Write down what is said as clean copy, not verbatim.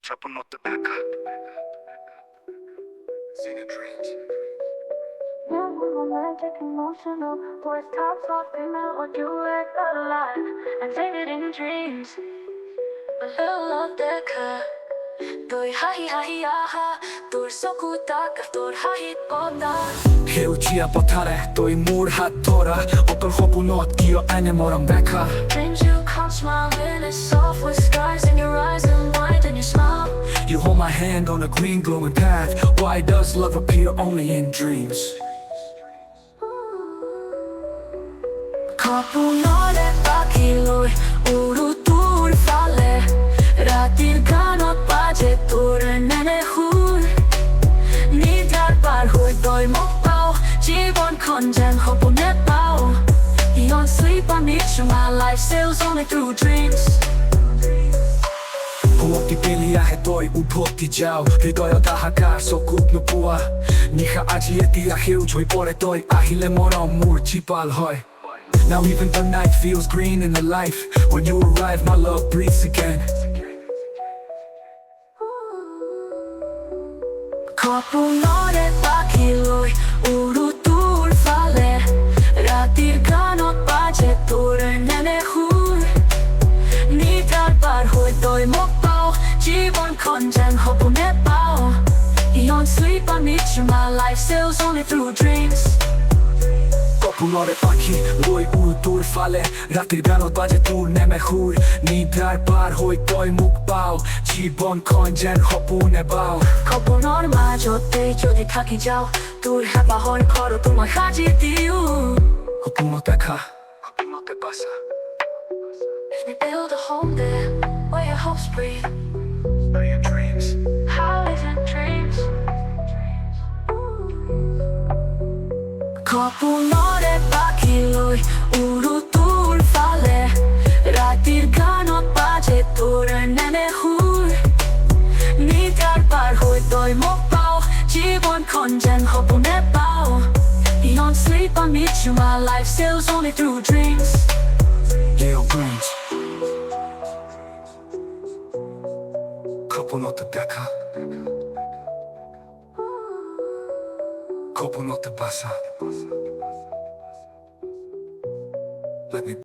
Soponot Dekha. Sing a dreams. Yeah, we're romantic, emotional. Boys talk soft, female, or do it alive. And sing it in dreams. Soponot Dekha. Tôi hai hai aha. Tôi sokutak, tôi hai oda. Hełcia potare, to i mur hattora. Otor Soponot kio anemoram beka. Dreams you come smiling, it's soft with skies in your eyes and wide in your smile. You hold my hand on a green glowing path. Why does love appear only in dreams? Soponot Dekha kiloi, urutur fale. Ratir ganot baje tur nene hur. Nidar par hoi doi mokpao. Jibon konjen Soponot pao. Beyond sleep I meet you, my life sails only through dreams. Puotti peliä he toi upotti jau. Hitoja tahakar sokut nupua. Niha aji etia hiujoi pore toi. Ahille moron mur chipal hoi. Now even the night feels green in the life. When you arrive my love breathes again. Soponot Dekha kiloi, urutur fale. Ratir ganot baje tur nene hur. Nidar par hoi doi mokpao. Jibon konjen Soponot pao. Beyond sleep I meet you, my life sails only through dreams. Soponot Dekha loi utur fale. Ratir ganot baje tur neme hur. Nidar par hoi toi mukbao. Jibon konjen Soponot pao. Soponot majote jodi thaki jao. Tur hapa hoi koro tumai haji diu. Soponot Dekha, Soponot Dekha. Let me build a home there, where your hopes breathe. Are your dreams? How live in dreams. Soponot Dekha kiloi, urutur fale. Ratir ganot baje tur nene hur. Nidar par hoi doi mokpao. Jibon konjen Soponot pao. Beyond sleep I meet you, my life sails only through dreams. Leo Brains. Soponot Dekha. Soponot Dekha. Let me